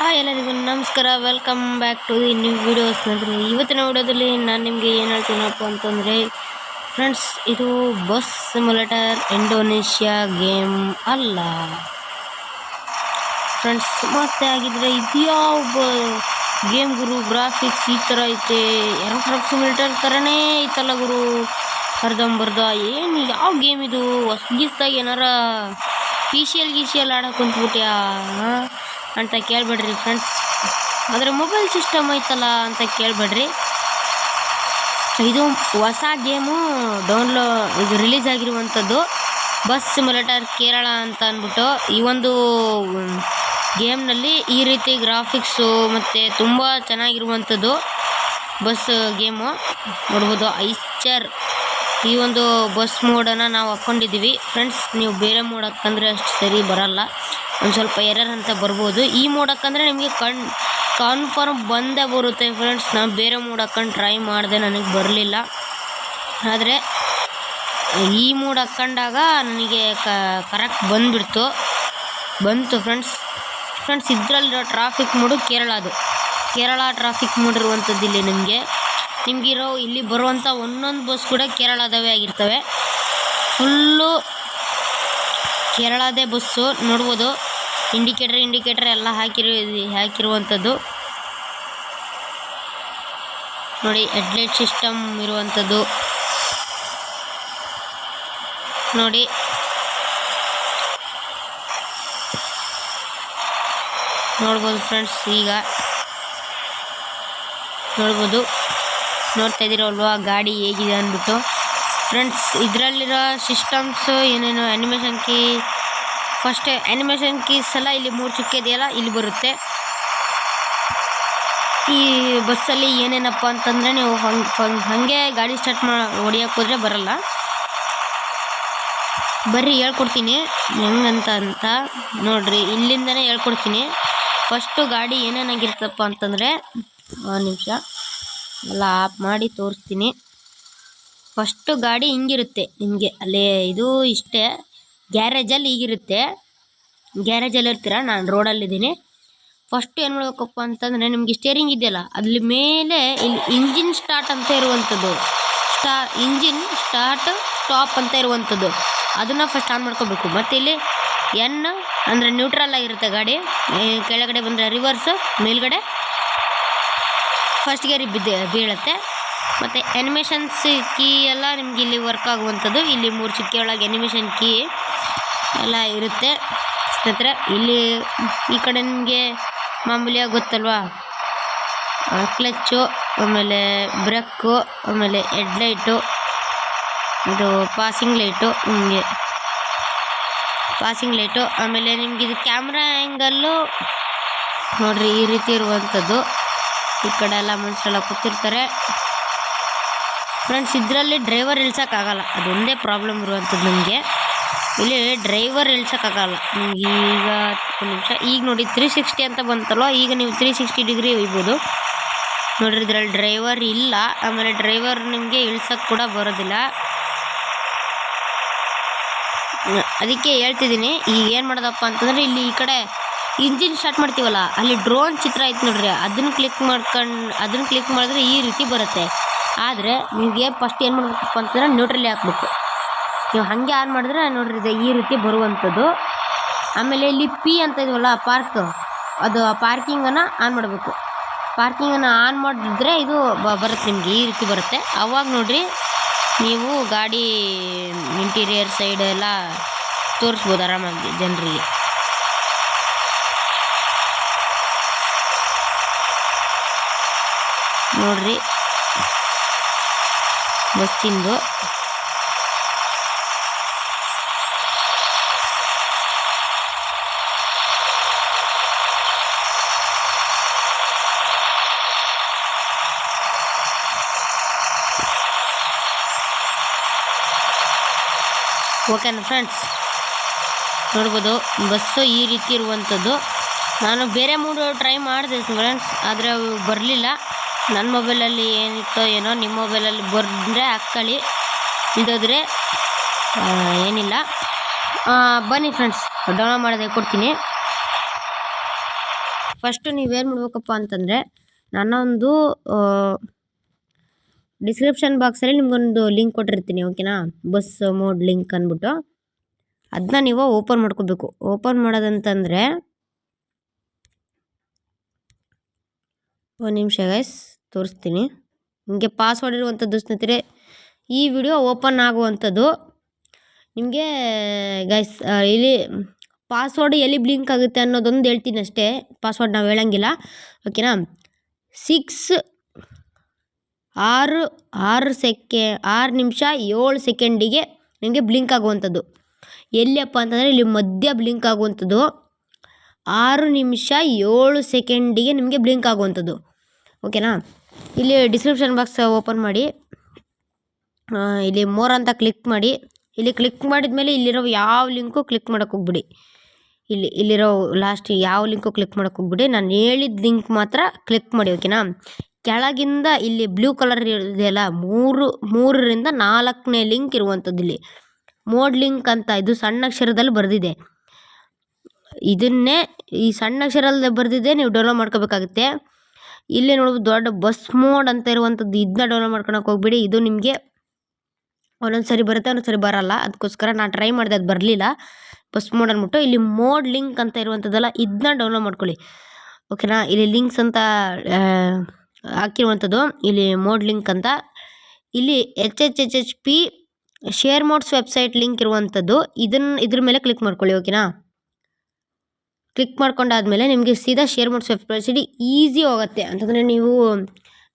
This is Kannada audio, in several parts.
ಹಾಯ್ ಎಲ್ಲರಿಗೂ ನಮಸ್ಕಾರ. Welcome back to the new video. ಸ್ನೇಹಿತರೆ, ಇವತ್ತಿನ ವಿಡಿಯೋದಲ್ಲಿ ನಾನು ನಿಮಗೆ ಏನು ಹೇಳ್ತೀನಪ್ಪ ಅಂತಂದರೆ ಫ್ರೆಂಡ್ಸ್, ಇದು ಬಸ್ ಸಿಮ್ಯುಲೇಟರ್ ಇಂಡೋನೇಷ್ಯಾ ಗೇಮ್ ಅಲ್ಲ ಫ್ರೆಂಡ್ಸ್. ಮತ್ತೆ ಆಗಿದ್ರೆ ಇದ್ಯಾವ ಗೇಮ್ ಗುರು, ಗ್ರಾಫಿಕ್ಸ್ ಈ ಥರ ಐತೆ, ಟ್ರಕ್ ಸಿಮ್ಯುಲೇಟರ್ ಥರನೇ ಐತಲ್ಲ ಗುರು, ಅರ್ಧಂಬರ್ಧ. ಏನು ಯಾವ ಗೇಮ್ ಇದು? ಹೊಸದಾಗಿ ಏನಾರ ಪಿ ಸಿ ಎಲ್ ಆಡೋಕೆ ಕುಂತ್ಬಿಟ್ಯಾ ಅಂತ ಕೇಳಬೇಡ್ರಿ ಫ್ರೆಂಡ್ಸ್. ಆದರೆ ಮೊಬೈಲ್ ಸಿಸ್ಟಮ್ ಐತಲ್ಲ ಅಂತ ಕೇಳಬೇಡ್ರಿ. ಇದು ಹೊಸ ಗೇಮು ಇದು ರಿಲೀಸ್ ಆಗಿರುವಂಥದ್ದು, ಬಸ್ ಸಿಮ್ಯುಲೇಟರ್ ಕೇರಳ ಅಂತ ಅಂದ್ಬಿಟ್ಟು. ಈ ಒಂದು ಗೇಮ್ನಲ್ಲಿ ಈ ರೀತಿ ಗ್ರಾಫಿಕ್ಸು ಮತ್ತು ತುಂಬ ಚೆನ್ನಾಗಿರುವಂಥದ್ದು ಬಸ್ ಗೇಮು ನೋಡ್ಬೋದು. ಐಸ್ಚರ್ ಈ ಒಂದು ಬಸ್ ಮೋಡನ್ನು ನಾವು ಹಾಕ್ಕೊಂಡಿದ್ದೀವಿ ಫ್ರೆಂಡ್ಸ್. ನೀವು ಬೇರೆ ಮೋಡ್ ಹಾಕಂದ್ರೆ ಅಷ್ಟು ಸರಿ ಬರಲ್ಲ, ಒಂದು ಸ್ವಲ್ಪ ಎರರ್ ಅಂತ ಬರ್ಬೋದು. ಈ ಮೋಡ್ ಹಾಕಂದ್ರೆ ನಿಮಗೆ ಕನ್ಫರ್ಮ್ ಬಂದೇ ಬರುತ್ತೆ ಫ್ರೆಂಡ್ಸ್. ನಾನು ಬೇರೆ ಮೋಡ್ ಹಾಕೊಂಡು ಟ್ರೈ ಮಾಡಿದೆ, ನನಗೆ ಬರಲಿಲ್ಲ. ಆದರೆ ಈ ಮೋಡ್ ಹಾಕ್ಕೊಂಡಾಗ ನನಗೆ ಕರೆಕ್ಟ್ ಬಂತು ಫ್ರೆಂಡ್ಸ್. ಇದರಲ್ಲಿರೋ traffic mode Kerala traffic mode ಇರುವಂಥದ್ದು. ಇಲ್ಲಿ ನಿಮಗಿರೋ ಇಲ್ಲಿ ಬರುವಂಥ ಒಂದೊಂದು ಬಸ್ ಕೂಡ ಕೇರಳದವೇ ಆಗಿರ್ತವೆ. ಫುಲ್ಲು ಕೇರಳದೇ ಬಸ್ಸು ನೋಡ್ಬೋದು. ಇಂಡಿಕೇಟರ್ ಎಲ್ಲ ಹಾಕಿರುವಂಥದ್ದು ನೋಡಿ. ಹೆಡ್ಲೈಟ್ ಸಿಸ್ಟಮ್ ಇರುವಂಥದ್ದು ನೋಡಿ. ನೋಡ್ಬೋದು ಫ್ರೆಂಡ್ಸ್, ಈಗ ನೋಡ್ತಾ ಇದ್ದೀರಲ್ವಾ ಗಾಡಿ ಹೇಗಿದೆ ಅಂದ್ಬಿಟ್ಟು ಫ್ರೆಂಡ್ಸ್. ಇದರಲ್ಲಿರೋ ಸಿಸ್ಟಮ್ಸು ಏನೇನು ಆ್ಯನಿಮೇಷನ್ ಕೀಸ್ ಎಲ್ಲ ಇಲ್ಲಿ 3 ಚುಕ್ಕೆ ಇದೆಯಲ್ಲ, ಇಲ್ಲಿ ಬರುತ್ತೆ. ಈ ಬಸ್ಸಲ್ಲಿ ಏನೇನಪ್ಪ ಅಂತಂದರೆ, ನೀವು ಹಾಗೆ ಗಾಡಿ ಸ್ಟಾರ್ಟ್ ಹೊಡಿಯೋಕೆ ಹೋದರೆ ಬರಲ್ಲ. ಬರ್ರಿ ಹೇಳ್ಕೊಡ್ತೀನಿ ಹೆಂಗಂತ ನೋಡ್ರಿ. ಇಲ್ಲಿಂದನೇ ಹೇಳ್ಕೊಡ್ತೀನಿ. ಫಸ್ಟು ಗಾಡಿ ಏನೇನಾಗಿರ್ತಪ್ಪ ಅಂತಂದರೆ, ಒಂದು ನಿಮಿಷ ಎಲ್ಲ ಆಫ್ ಮಾಡಿ ತೋರಿಸ್ತೀನಿ. ಫಸ್ಟು ಗಾಡಿ ಹಿಂಗಿರುತ್ತೆ ನಿಮಗೆ. ಅಲ್ಲೇ ಇದು ಇಷ್ಟೇ, ಗ್ಯಾರೇಜಲ್ಲಿ ಹೀಗಿರುತ್ತೆ. ಗ್ಯಾರೇಜಲ್ಲಿ ಇರ್ತೀರ, ನಾನು ರೋಡಲ್ಲಿದ್ದೀನಿ. ಫಸ್ಟು ಏನು ಮಾಡಬೇಕಪ್ಪ ಅಂತಂದರೆ, ನಿಮಗೆ ಸ್ಟೇರಿಂಗ್ ಇದೆಯಲ್ಲ, ಅಲ್ಲಿ ಮೇಲೆ ಇಲ್ಲಿ ಇಂಜಿನ್ ಸ್ಟಾರ್ಟ್ ಅಂತ ಇರುವಂಥದ್ದು, ಇಂಜಿನ್ ಸ್ಟಾಪ್ ಅಂತ ಇರುವಂಥದ್ದು, ಅದನ್ನು ಫಸ್ಟ್ ಆನ್ ಮಾಡ್ಕೋಬೇಕು. ಮತ್ತು ಇಲ್ಲಿ ಎನ್ ಅಂದರೆ ನ್ಯೂಟ್ರಲ್ ಆಗಿರುತ್ತೆ ಗಾಡಿ. ಕೆಳಗಡೆ ಬಂದರೆ ರಿವರ್ಸ್, ಮೇಲ್ಗಡೆ ಫಸ್ಟ್ ಗೇರಿಗೆ ಬೀಳುತ್ತೆ. ಮತ್ತು ಆ್ಯನಿಮೇಷನ್ಸ್ ಕೀ ಎಲ್ಲ ನಿಮ್ಗೆ ಇಲ್ಲಿ ವರ್ಕ್ ಆಗುವಂಥದ್ದು. ಇಲ್ಲಿ 3 ಚುಕ್ಕೆ ಒಳಗೆ ಆ್ಯನಿಮೇಷನ್ ಕೀ ಎಲ್ಲ ಇರುತ್ತೆ ಸ್ನೇಹಿತರೆ. ಇಲ್ಲಿ ಈ ಕಡೆ ನಿಮಗೆ ಮಾಮೂಲಿಯಾಗಿ ಗೊತ್ತಲ್ವಾ, ಕ್ಲಚ್ಚು, ಆಮೇಲೆ ಬ್ರೇಕು, ಆಮೇಲೆ ಹೆಡ್ಲೈಟು, ಇದು ಪಾಸಿಂಗ್ ಲೈಟು, ಆಮೇಲೆ ನಿಮ್ಗೆ ಇದು ಕ್ಯಾಮ್ರಾ ಆ್ಯಂಗಲ್ಲು ನೋಡಿರಿ, ಈ ರೀತಿ ಇರುವಂಥದ್ದು. ಈ ಕಡೆ ಎಲ್ಲ ಮನುಷ್ಯರೆಲ್ಲ ಕೂತಿರ್ತಾರೆ ಫ್ರೆಂಡ್ಸ್. ಇದರಲ್ಲಿ ಡ್ರೈವರ್ ಇಳ್ಸೋಕ್ಕಾಗಲ್ಲ, ಅದೊಂದೇ ಪ್ರಾಬ್ಲಮ್ ಇರುವಂಥದ್ದು ನಮಗೆ. ಇಲ್ಲಿ ಡ್ರೈವರ್ ಇಳ್ಸೋಕ್ಕಾಗಲ್ಲ ನಿಮ್ಗೆ. ಈಗ ಒಂದು ನಿಮಿಷ, ಈಗ ನೋಡಿ 360 ಅಂತ ಬಂತಲ್ವ, ಈಗ ನೀವು 360 ಡಿಗ್ರಿ ಒಯ್ಬೋದು ನೋಡಿರಿ. ಇದರಲ್ಲಿ ಡ್ರೈವರ್ ಇಲ್ಲ, ಆಮೇಲೆ ಡ್ರೈವರ್ ನಿಮಗೆ ಇಳ್ಸೋಕ್ಕೆ ಕೂಡ ಬರೋದಿಲ್ಲ. ಅದಕ್ಕೆ ಹೇಳ್ತಿದ್ದೀನಿ, ಈಗ ಏನು ಮಾಡೋದಪ್ಪ ಅಂತಂದರೆ, ಇಲ್ಲಿ ಈ ಕಡೆ ಇಂಜಿನ್ ಸ್ಟಾರ್ಟ್ ಮಾಡ್ತೀವಲ್ಲ, ಅಲ್ಲಿ ಡ್ರೋನ್ ಚಿತ್ರ ಐತೆ ನೋಡ್ರಿ, ಅದನ್ನು ಕ್ಲಿಕ್ ಮಾಡಿದ್ರೆ ಈ ರೀತಿ ಬರುತ್ತೆ. ಆದರೆ ನಿಮಗೆ ಫಸ್ಟ್ ಏನು ಮಾಡಬೇಕಪ್ಪ ಅಂತಂದರೆ, ನ್ಯೂಟ್ರಲ್ಲಿ ಹಾಕ್ಬೇಕು. ನೀವು ಹಾಗೆ ಆನ್ ಮಾಡಿದ್ರೆ ನೋಡ್ರಿ ಇದು ಈ ರೀತಿ ಬರುವಂಥದ್ದು. ಆಮೇಲೆ ಇಲ್ಲಿ ಪಿ ಅಂತ ಇದವಲ್ಲ ಪಾರ್ಕ್, ಅದು ಪಾರ್ಕಿಂಗನ್ನು ಆನ್ ಮಾಡಬೇಕು. ಪಾರ್ಕಿಂಗನ್ನು ಆನ್ ಮಾಡಿದ್ರೆ ಇದು ಬರುತ್ತೆ ನಿಮಗೆ, ಈ ರೀತಿ ಬರುತ್ತೆ. ಅವಾಗ ನೋಡಿರಿ ನೀವು ಗಾಡಿ ಇಂಟೀರಿಯರ್ ಸೈಡ್ ಎಲ್ಲ ತೋರಿಸ್ಬೋದು ಆರಾಮಾಗಿ ಜನರಿಗೆ. ನೋಡ್ರಿ ಬಸ್ಸಿಂದು ಓಕೆನಾ ಫ್ರೆಂಡ್ಸ್. ನೋಡ್ಬೋದು ಬಸ್ಸು ಈ ರೀತಿ ಇರುವಂಥದ್ದು. ನಾನು ಬೇರೆ ಮೂಡು ಟ್ರೈ ಮಾಡಿದೆ ಫ್ರೆಂಡ್ಸ್, ಆದರೆ ಅವು ಬರಲಿಲ್ಲ. ನನ್ನ ಮೊಬೈಲಲ್ಲಿ ಏನಿತ್ತೋ ಏನೋ, ನಿಮ್ಮ ಮೊಬೈಲಲ್ಲಿ ಬಂದರೆ ಹಾಕ್ಕೊಳ್ಳಿ, ಇಲ್ದೋದ್ರೆ ಏನಿಲ್ಲ. ಬನ್ನಿ ಫ್ರೆಂಡ್ಸ್, ಡೌನ್ಲೋಡ್ ಮಾಡೋದೇ ಕೊಡ್ತೀನಿ. ಫಸ್ಟು ನೀವೇನು ಮಾಡ್ಬೇಕಪ್ಪ ಅಂತಂದರೆ ನಾನೊಂದು ಡಿಸ್ಕ್ರಿಪ್ಷನ್ ಬಾಕ್ಸಲ್ಲಿ ನಿಮ್ಗೊಂದು ಲಿಂಕ್ ಕೊಟ್ಟಿರ್ತೀನಿ, ಓಕೆನಾ? ಬಸ್ ಮೋಡ್ ಲಿಂಕ್ ಅಂದ್ಬಿಟ್ಟು ಅದನ್ನ ನೀವು ಓಪನ್ ಮಾಡ್ಕೋಬೇಕು. ಓಪನ್ ಮಾಡೋದಂತಂದರೆ ಒಂದು ನಿಮಿಷ ಗೈಸ್ ತೋರಿಸ್ತೀನಿ. ನಿಮಗೆ ಪಾಸ್ವರ್ಡ್ ಇರುವಂಥದ್ದು ಸ್ನೇಹಿತರೆ, ಈ ವಿಡಿಯೋ ಓಪನ್ ಆಗುವಂಥದ್ದು ನಿಮಗೆ ಗೈಸ್ ಇಲ್ಲಿ ಪಾಸ್ವರ್ಡ್ ಎಲ್ಲಿ ಬ್ಲಿಂಕ್ ಆಗುತ್ತೆ ಅನ್ನೋದೊಂದು ಹೇಳ್ತೀನಿ ಅಷ್ಟೇ. ಪಾಸ್ವರ್ಡ್ ನಾವು ಹೇಳಂಗಿಲ್ಲ, ಓಕೆನಾ? 6 ನಿಮಿಷ 7 ಸೆಕೆಂಡಿಗೆ ನಿಮಗೆ ಬ್ಲಿಂಕ್ ಆಗುವಂಥದ್ದು. ಎಲ್ಲಿಯಪ್ಪ ಅಂತಂದರೆ ಇಲ್ಲಿ ಮಧ್ಯ ಬ್ಲಿಂಕ್ ಆಗುವಂಥದ್ದು 6 ನಿಮಿಷ 7 ಸೆಕೆಂಡಿಗೆ ನಿಮಗೆ ಬ್ಲಿಂಕ್ ಆಗುವಂಥದ್ದು, ಓಕೆನಾ? ಇಲ್ಲಿ ಡಿಸ್ಕ್ರಿಪ್ಷನ್ ಬಾಕ್ಸ್ ಓಪನ್ ಮಾಡಿ, ಇಲ್ಲಿ ಮೋರ್ ಅಂತ ಕ್ಲಿಕ್ ಮಾಡಿ. ಇಲ್ಲಿ ಕ್ಲಿಕ್ ಮಾಡಿದ ಮೇಲೆ ಇಲ್ಲಿರೋ ಯಾವ ಲಿಂಕು ಕ್ಲಿಕ್ ಮಾಡೋಕ್ಕೆ ಹೋಗ್ಬಿಡಿ. ಇಲ್ಲಿರೋ ಲಾಸ್ಟ್ ಯಾವ ಲಿಂಕು ಕ್ಲಿಕ್ ಮಾಡೋಕ್ಕೆ ಹೋಗ್ಬಿಡಿ. ನಾನು ಹೇಳಿದ ಲಿಂಕ್ ಮಾತ್ರ ಕ್ಲಿಕ್ ಮಾಡಿ, ಓಕೆನಾ? ಕೆಳಗಿಂದ ಇಲ್ಲಿ ಬ್ಲೂ ಕಲರ್ ಇದೆಯಲ್ಲ, 3ರಿಂದ 4ನೇ ಲಿಂಕ್ ಇರುವಂಥದ್ದು ಇಲ್ಲಿ ಮೋಡ್ ಲಿಂಕ್ ಅಂತ ಇದು ಸಣ್ಣ ಅಕ್ಷರದಲ್ಲಿ ಬರೆದಿದೆ. ಇದನ್ನೇ ಈ ಸಣ್ಣ ಅಕ್ಷರದಲ್ಲಿ ಬರೆದಿದೆ, ನೀವು ಡೌನ್ಲೋಡ್ ಮಾಡ್ಕೋಬೇಕಾಗುತ್ತೆ. ಇಲ್ಲಿ ನೋಡ್ಬೋದು ದೊಡ್ಡ ಬಸ್ ಮೋಡ್ ಅಂತ ಇರುವಂಥದ್ದು, ಇದನ್ನ ಡೌನ್ಲೋಡ್ ಮಾಡ್ಕೊಳಕ್ಕೆ ಹೋಗ್ಬಿಡಿ. ಇದು ನಿಮಗೆ ಒಂದೊಂದು ಸರಿ ಬರುತ್ತೆ, ಒಂದೊಂದು ಸರಿ ಬರೋಲ್ಲ. ಅದಕ್ಕೋಸ್ಕರ ನಾನು ಟ್ರೈ ಮಾಡಿದೆ, ಅದು ಬರಲಿಲ್ಲ ಬಸ್ ಮೋಡ್ ಅಂದ್ಬಿಟ್ಟು. ಇಲ್ಲಿ ಮೋಡ್ ಲಿಂಕ್ ಅಂತ ಇರುವಂಥದ್ದಲ್ಲ, ಇದನ್ನ ಡೌನ್ಲೋಡ್ ಮಾಡ್ಕೊಳ್ಳಿ, ಓಕೆನಾ? ಇಲ್ಲಿ ಲಿಂಕ್ಸ್ ಅಂತ ಹಾಕಿರುವಂಥದ್ದು, ಇಲ್ಲಿ ಮೋಡ್ ಲಿಂಕ್ ಅಂತ. ಇಲ್ಲಿ HHHP share modes website link ಇರುವಂಥದ್ದು, ಇದ್ರ ಮೇಲೆ ಕ್ಲಿಕ್ ಮಾಡ್ಕೊಳ್ಳಿ, ಓಕೆನಾ? ಕ್ಲಿಕ್ ಮಾಡ್ಕೊಂಡಾದ್ಮೇಲೆ ನಿಮಗೆ ಸೀದಾ ಶೇರ್ ಮೋಡ್ಸ್ ವೆಬ್ಸೈಟ್ ಈಸಿ ಹೋಗುತ್ತೆ. ಅಂತಂದರೆ ನೀವು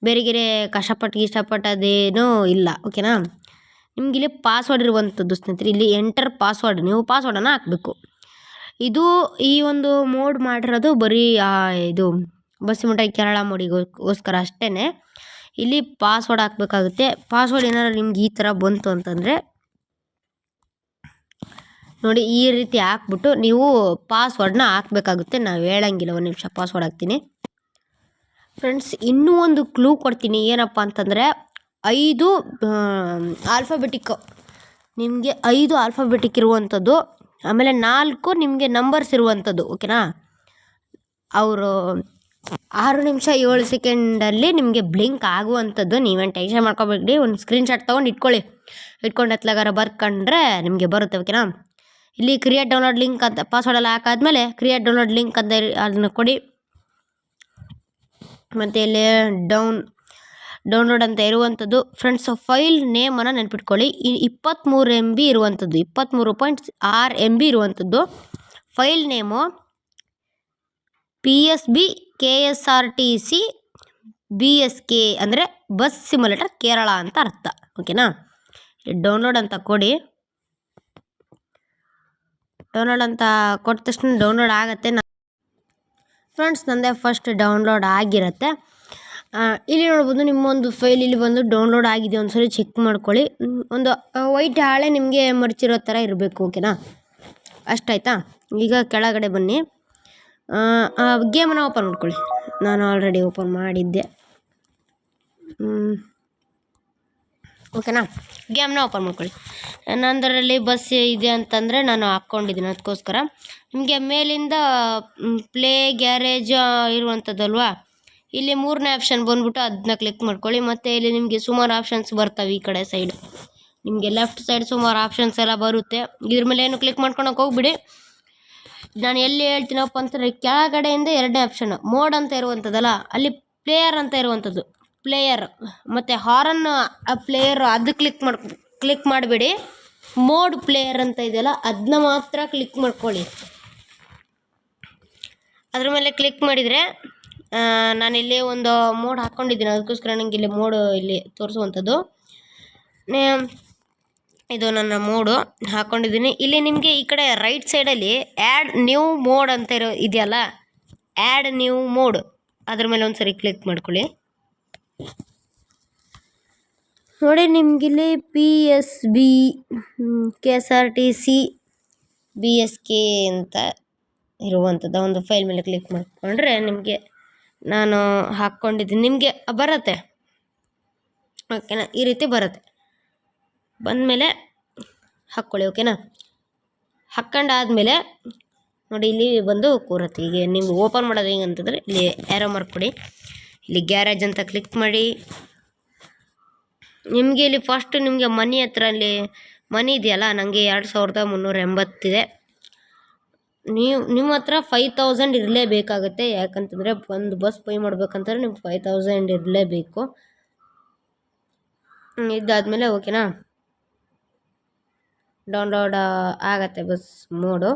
ಬೇರೆಗೆರೆ ಕಷ್ಟಪಟ್ಟು ಅದೇನೂ ಇಲ್ಲ, ಓಕೆನಾ? ನಿಮ್ಗೆ ಇಲ್ಲಿ ಪಾಸ್ವರ್ಡ್ ಇರುವಂಥದ್ದು ಸ್ನೇಹಿತರೆ, ಇಲ್ಲಿ ಎಂಟರ್ ಪಾಸ್ವರ್ಡ್, ನೀವು ಪಾಸ್ವರ್ಡನ್ನು ಹಾಕಬೇಕು. ಈ ಒಂದು ಮೋಡ್ ಮಾಡಿರೋದು ಬರೀ ಇದು ಬಸ್ ಮಿಠಾಯಿ ಕೇರಳ ಮೋಡಿಗೋಸ್ಕರ ಅಷ್ಟೇ. ಇಲ್ಲಿ ಪಾಸ್ವರ್ಡ್ ಹಾಕಬೇಕಾಗುತ್ತೆ. ಪಾಸ್ವರ್ಡ್ ಏನಾದ್ರು ನಿಮ್ಗೆ ಈ ಥರ ಬಂತು ಅಂತಂದರೆ ನೋಡಿ, ಈ ರೀತಿ ಹಾಕ್ಬಿಟ್ಟು ನೀವು ಪಾಸ್ವರ್ಡ್ನ ಹಾಕಬೇಕಾಗುತ್ತೆ. ನಾವು ಹೇಳಂಗಿಲ್ಲ, ಒಂದು ನಿಮಿಷ ಪಾಸ್ವರ್ಡ್ ಹಾಕ್ತೀನಿ ಫ್ರೆಂಡ್ಸ್. ಇನ್ನೂ ಒಂದು ಕ್ಲೂ ಕೊಡ್ತೀನಿ, ಏನಪ್ಪ ಅಂತಂದರೆ 5 ಆಲ್ಫಾಬೆಟಿಕ್, ನಿಮಗೆ 5 ಆಲ್ಫಾಬೆಟಿಕ್ ಇರುವಂಥದ್ದು, ಆಮೇಲೆ 4 ನಿಮಗೆ ನಂಬರ್ಸ್ ಇರುವಂಥದ್ದು, ಓಕೆನಾ? ಅವರು 6 ನಿಮಿಷ 7 ಸೆಕೆಂಡಲ್ಲಿ ನಿಮಗೆ ಬ್ಲಿಂಕ್ ಆಗುವಂಥದ್ದು. ನೀವೇನು ಟೆನ್ಷನ್ ಮಾಡ್ಕೋಬೇಡಿ, ಒಂದು ಸ್ಕ್ರೀನ್ಶಾಟ್ ತೊಗೊಂಡು ಇಟ್ಕೊಂಡು ಎತ್ಲಾಗಾರ ಬರ್ಕೊಂಡ್ರೆ ನಿಮಗೆ ಬರುತ್ತೆ, ಓಕೆನಾ? ಇಲ್ಲಿ ಕ್ರಿಯೇಟ್ ಡೌನ್ಲೋಡ್ ಲಿಂಕ್ ಅಂತ ಪಾಸ್ವರ್ಡ್ ಎಲ್ಲ ಹಾಕಾದ್ಮೇಲೆ ಕ್ರಿಯೇಟ್ ಡೌನ್ಲೋಡ್ ಲಿಂಕ್ ಅಂತ ಅದನ್ನು ಕೊಡಿ. ಮತ್ತು ಇಲ್ಲಿ ಡೌನ್ಲೋಡ್ ಅಂತ ಇರುವಂಥದ್ದು ಫ್ರೆಂಡ್ಸ್. ಫೈಲ್ ನೇಮನ್ನು ನೆನ್ಪಿಟ್ಕೊಳ್ಳಿ, 23 MB ಇರುವಂಥದ್ದು, 23.6 MB ಇರುವಂಥದ್ದು file name. PSB KSRTC BSK ಅಂದರೆ ಬಸ್ ಸಿಮ್ಯುಲೇಟರ್ ಕೇರಳ ಅಂತ ಅರ್ಥ, ಓಕೆನಾ? ಡೌನ್ಲೋಡ್ ಅಂತ ಕೊಡಿ. ಡೌನ್ಲೋಡ್ ಅಂತ ಕೊಟ್ಟ ತಕ್ಷಣ ಡೌನ್ಲೋಡ್ ಆಗುತ್ತೆ ಫ್ರೆಂಡ್ಸ್. ನಂದೇ ಫಸ್ಟ್ ಡೌನ್ಲೋಡ್ ಆಗಿರುತ್ತೆ. ಇಲ್ಲಿ ನೋಡ್ಬೋದು ನಿಮ್ಮೊಂದು ಫೈಲ್ ಇಲ್ಲಿ ಬಂದು ಡೌನ್ಲೋಡ್ ಆಗಿದೆ, ಒಂದು ಸರಿ ಚೆಕ್ ಮಾಡ್ಕೊಳ್ಳಿ. ಒಂದು ವೈಟ್ ಹಾಳೆ ನಿಮಗೆ ಮರ್ಚಿರೋ ಥರ ಇರಬೇಕು, ಓಕೆನಾ? ಅಷ್ಟಾಯ್ತಾ? ಈಗ ಕೆಳಗಡೆ ಬನ್ನಿ, ಗೇಮನ್ನು ಓಪನ್ ಮಾಡ್ಕೊಳ್ಳಿ. ನಾನು ಆಲ್ರೆಡಿ ಓಪನ್ ಮಾಡಿದ್ದೆ, ಓಕೆನಾ? ಗೇಮ್ನ ಓಪನ್ ಮಾಡ್ಕೊಳ್ಳಿ. ನಂದರಲ್ಲಿ ಬಸ್ ಇದೆ ಅಂತಂದರೆ ನಾನು ಹಾಕ್ಕೊಂಡಿದ್ದೀನಿ, ಅದಕ್ಕೋಸ್ಕರ ನಿಮಗೆ ಮೇಲಿಂದ ಪ್ಲೇ ಗ್ಯಾರೇಜ್ ಇರುವಂಥದ್ದಲ್ವಾ, ಇಲ್ಲಿ 3ನೇ ಆಪ್ಷನ್ ಬಂದ್ಬಿಟ್ಟು ಅದನ್ನ ಕ್ಲಿಕ್ ಮಾಡ್ಕೊಳ್ಳಿ. ಮತ್ತು ಇಲ್ಲಿ ನಿಮಗೆ ಸುಮಾರು ಆಪ್ಷನ್ಸ್ ಬರ್ತವೆ. ಈ ಕಡೆ ಸೈಡ್ ನಿಮಗೆ ಲೆಫ್ಟ್ ಸೈಡ್ ಸುಮಾರು ಆಪ್ಷನ್ಸ್ ಎಲ್ಲ ಬರುತ್ತೆ. ಇದ್ರ ಮೇಲೆ ಏನು ಕ್ಲಿಕ್ ಮಾಡ್ಕೊಳಕ್ಕೆ ಹೋಗ್ಬಿಡಿ. ನಾನು ಎಲ್ಲಿ ಹೇಳ್ತೀನಪ್ಪ ಅಂತಂದರೆ ಕೆಳಗಡೆಯಿಂದ 2ನೇ ಆಪ್ಷನ್ ಮೋಡ್ ಅಂತ ಇರುವಂಥದ್ದಲ್ಲ, ಅಲ್ಲಿ ಪ್ಲೇಯರ್ ಅಂತ ಇರುವಂಥದ್ದು, ಪ್ಲೇಯರ್ ಮತ್ತು ಹಾರನ್ ಪ್ಲೇಯರ್ ಅದು ಕ್ಲಿಕ್ ಮಾಡಿಬಿಡಿ. ಮೋಡ್ ಪ್ಲೇಯರ್ ಅಂತ ಇದೆಯಲ್ಲ ಅದನ್ನ ಮಾತ್ರ ಕ್ಲಿಕ್ ಮಾಡ್ಕೊಳ್ಳಿ. ಅದ್ರ ಮೇಲೆ ಕ್ಲಿಕ್ ಮಾಡಿದರೆ ನಾನಿಲ್ಲಿ ಒಂದು ಮೋಡ್ ಹಾಕ್ಕೊಂಡಿದ್ದೀನಿ, ಅದಕ್ಕೋಸ್ಕರ ನನಗೆ ಇಲ್ಲಿ ಮೋಡು ಇಲ್ಲಿ ತೋರಿಸುವಂಥದ್ದು. ಇದು ನನ್ನ ಮೋಡು ಹಾಕ್ಕೊಂಡಿದ್ದೀನಿ. ಇಲ್ಲಿ ನಿಮಗೆ ಈ ಕಡೆ ರೈಟ್ ಸೈಡಲ್ಲಿ ಆ್ಯಡ್ ನ್ಯೂ ಮೋಡ್ ಅಂತ ಇದೆಯಲ್ಲ, ಆ್ಯಡ್ ನ್ಯೂ ಮೋಡ್, ಅದ್ರ ಮೇಲೆ ಒಂದು ಸರಿ ಕ್ಲಿಕ್ ಮಾಡ್ಕೊಳ್ಳಿ. ನೋಡಿ ನಿಮಗಿಲ್ಲಿ PSB KSRTC BSK ಅಂತ ಇರುವಂಥದ್ದು ಒಂದು ಫೈಲ್ ಮೇಲೆ ಕ್ಲಿಕ್ ಮಾಡಿಕೊಂಡ್ರೆ ನಿಮಗೆ ನಾನು ಹಾಕ್ಕೊಂಡಿದ್ದೀನಿ, ನಿಮಗೆ ಬರುತ್ತೆ, ಓಕೆನಾ? ಈ ರೀತಿ ಬರುತ್ತೆ. ಬಂದಮೇಲೆ ಹಾಕ್ಕೊಳ್ಳಿ, ಓಕೆನಾ? ಹಾಕ್ಕೊಂಡಾದ್ಮೇಲೆ ನೋಡಿ ಇಲ್ಲಿ ಬಂದು ಕೂರುತ್ತೆ. ಈಗ ನೀವು ಓಪನ್ ಮಾಡೋದು ಹೆಂಗೆ ಅಂತಂದರೆ ಇಲ್ಲಿ ಆ್ಯರೋ ಮಾರ್ಕ್ ಕೊಡಿ, ಇಲ್ಲಿ ಗ್ಯಾರೇಜ್ ಅಂತ ಕ್ಲಿಕ್ ಮಾಡಿ. ನಿಮಗೆ ಇಲ್ಲಿ ಫಸ್ಟ್ ನಿಮಗೆ ಮನಿ ಹತ್ರ ಅಲ್ಲಿ ಮನಿ ಇದೆಯಲ್ಲ, ನನಗೆ 2380 ನಿಮ್ಮ ಹತ್ರ 5000 ಇರಲೇಬೇಕಾಗುತ್ತೆ. ಯಾಕಂತಂದರೆ ಒಂದು ಬಸ್ ಪೇ ಮಾಡ್ಬೇಕಂತಂದ್ರೆ ನಿಮ್ಗೆ 5000 ಇರಲೇಬೇಕು. ಇದಾದಮೇಲೆ ಓಕೆನಾ, ಡೌನ್ಲೋಡ್ ಆಗತ್ತೆ ಬಸ್ ಮೋಡು.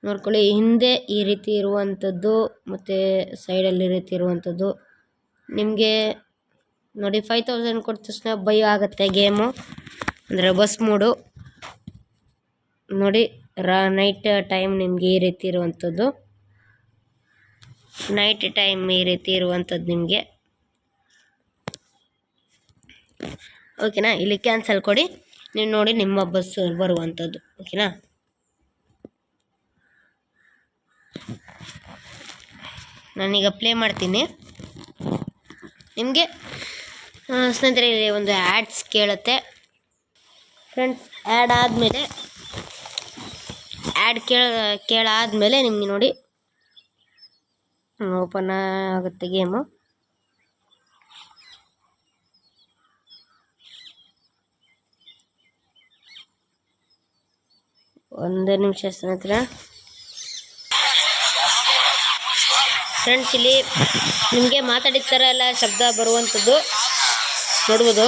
ನೋಡ್ಕೊಳ್ಳಿ, ಹಿಂದೆ ಈ ರೀತಿ ಇರುವಂಥದ್ದು ಮತ್ತು ಸೈಡಲ್ಲಿ ಈ ರೀತಿ ಇರುವಂಥದ್ದು. ನಿಮಗೆ ನೋಡಿ 5000 ಕೊಟ್ಟ ತಕ್ಷಣ ಬೈ ಆಗುತ್ತೆ ಗೇಮು, ಅಂದರೆ ಬಸ್ ಮೋಡು. ನೋಡಿ ನೈಟ್ ಟೈಮ್ ನಿಮಗೆ ಈ ರೀತಿ ಇರುವಂಥದ್ದು, ನೈಟ್ ಟೈಮ್ ಈ ರೀತಿ ಇರುವಂಥದ್ದು ನಿಮಗೆ. ಓಕೆನಾ, ಇಲ್ಲಿ ಕ್ಯಾನ್ಸಲ್ ಕೊಡಿ, ನೀವು ನೋಡಿ ನಿಮ್ಮ ಬಸ್ ಬರುವಂಥದ್ದು. ಓಕೆನಾ, ನಾನೀಗ ಪ್ಲೇ ಮಾಡ್ತೀನಿ. ನಿಮಗೆ ಸ್ನೇಹಿತರೆ ಇಲ್ಲಿ ಒಂದು ಆ್ಯಡ್ಸ್ ಕೇಳುತ್ತೆ ಫ್ರೆಂಡ್ಸ್. ಆ್ಯಡ್ ಆದಮೇಲೆ ಕೇಳಾದಮೇಲೆ ನಿಮಗೆ ನೋಡಿ ಓಪನ್ ಆಗುತ್ತೆ ಗೇಮು. ಒಂದು ನಿಮಿಷ ಸ್ನೇಹಿತರೆ. ಫ್ರೆಂಡ್ಸ್ ಇಲ್ಲಿ ನಿಮಗೆ ಮಾತಾಡಿದ ಥರ ಎಲ್ಲ ಶಬ್ದ ಬರುವಂಥದ್ದು ನೋಡ್ಬೋದು,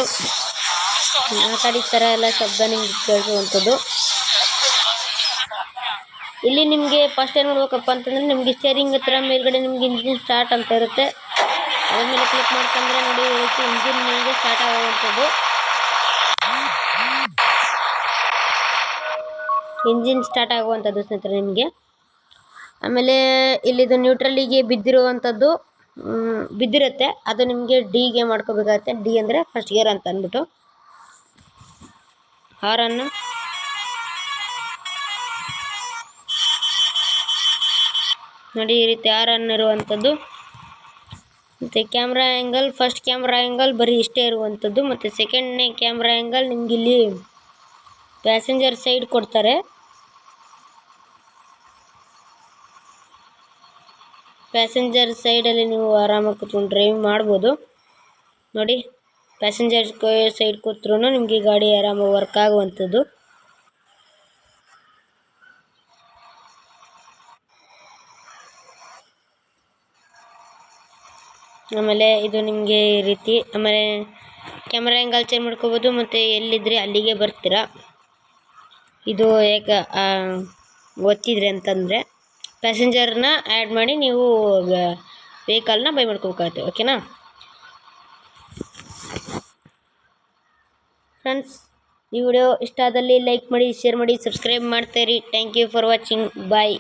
ಮಾತಾಡಿದ ಥರ ಎಲ್ಲ ಶಬ್ದ ನಿಮ್ಗೆ ಕೇಳಿಸುವಂಥದ್ದು. ಇಲ್ಲಿ ನಿಮಗೆ ಫಸ್ಟ್ ಏನು ಮಾಡ್ಬೇಕಪ್ಪ ಅಂತಂದರೆ ನಿಮಗೆ ಸ್ಟೇರಿಂಗ್ ಹತ್ರ ಮೇಲ್ಗಡೆ ನಿಮ್ಗೆ ಇಂಜಿನ್ ಸ್ಟಾರ್ಟ್ ಅಂತ ಇರುತ್ತೆ, ಅದಾದಮೇಲೆ ಕ್ಲಿಕ್ ಮಾಡ್ಕೊಂಡ್ರೆ ನೋಡಿ ಇಂಜಿನ್ ನಿಮಗೆ ಸ್ಟಾರ್ಟ್ ಆಗುವಂಥದ್ದು. ಇಂಜಿನ್ ಸ್ಟಾರ್ಟ್ ಆಗುವಂಥದ್ದು ಸ್ನೇಹಿತರೆ ನಿಮಗೆ. ಆಮೇಲೆ ಇಲ್ಲಿದು ನ್ಯೂಟ್ರಲಿಗೆ ಬಿದ್ದಿರುತ್ತೆ, ಅದು ನಿಮಗೆ ಡಿಗೆ ಮಾಡ್ಕೋಬೇಕಾಗತ್ತೆ. ಡಿ ಅಂದರೆ ಫಸ್ಟ್ ಗೇರ್ ಅಂತ ಅಂದ್ಬಿಟ್ಟು. ಹಾರನ್ನು ನೋಡಿ ಈ ರೀತಿ ಹಾರನ್ ಇರುವಂಥದ್ದು. ಮತ್ತು camera angle, first camera angle ಬರೀ ಇಷ್ಟೇ ಇರುವಂಥದ್ದು. ಮತ್ತು ಸೆಕೆಂಡ್ನೇ ಕ್ಯಾಮ್ರಾ ಆ್ಯಂಗಲ್ ನಿಮ್ಗೆ ಇಲ್ಲಿ ಪ್ಯಾಸೆಂಜರ್ ಸೈಡ್ ಕೊಡ್ತಾರೆ. ಪ್ಯಾಸೆಂಜರ್ ಸೈಡಲ್ಲಿ ನೀವು ಆರಾಮಾಗಿ ಕೂತ್ಕೊಂಡು ಡ್ರೈವ್ ಮಾಡ್ಬೋದು. ನೋಡಿ ಪ್ಯಾಸೆಂಜರ್ ಸೈಡ್ ಕೂತ್ರೂ ನಿಮಗೆ ಗಾಡಿ ಆರಾಮಾಗಿ ವರ್ಕ್ ಆಗುವಂಥದ್ದು. ಆಮೇಲೆ ಇದು ನಿಮಗೆ ಈ ರೀತಿ, ಆಮೇಲೆ ಕ್ಯಾಮ್ರಾ ಆ್ಯಂಗಲ್ ಚೇಂಜ್ ಮಾಡ್ಕೋಬೋದು ಮತ್ತು ಎಲ್ಲಿದ್ದರೆ ಅಲ್ಲಿಗೆ ಬರ್ತೀರಾ. ಇದು ಯಾಕೆ ಒತ್ತಿದ್ರಿ ಅಂತಂದರೆ ಪ್ಯಾಸೆಂಜರ್ನ ಆ್ಯಡ್ ಮಾಡಿ ನೀವು ವೆಹಿಕಲ್ನ ಬೈ ಮಾಡ್ಕೋಬೇಕಾಗುತ್ತೆ. ಓಕೆನಾ ಫ್ರೆಂಡ್ಸ್, ಈ ವಿಡಿಯೋ ಇಷ್ಟ ಆದಲ್ಲಿ ಲೈಕ್ ಮಾಡಿ, ಶೇರ್ ಮಾಡಿ, ಸಬ್ಸ್ಕ್ರೈಬ್ ಮಾಡ್ತಾಯಿರಿ. Thank you for watching. Bye.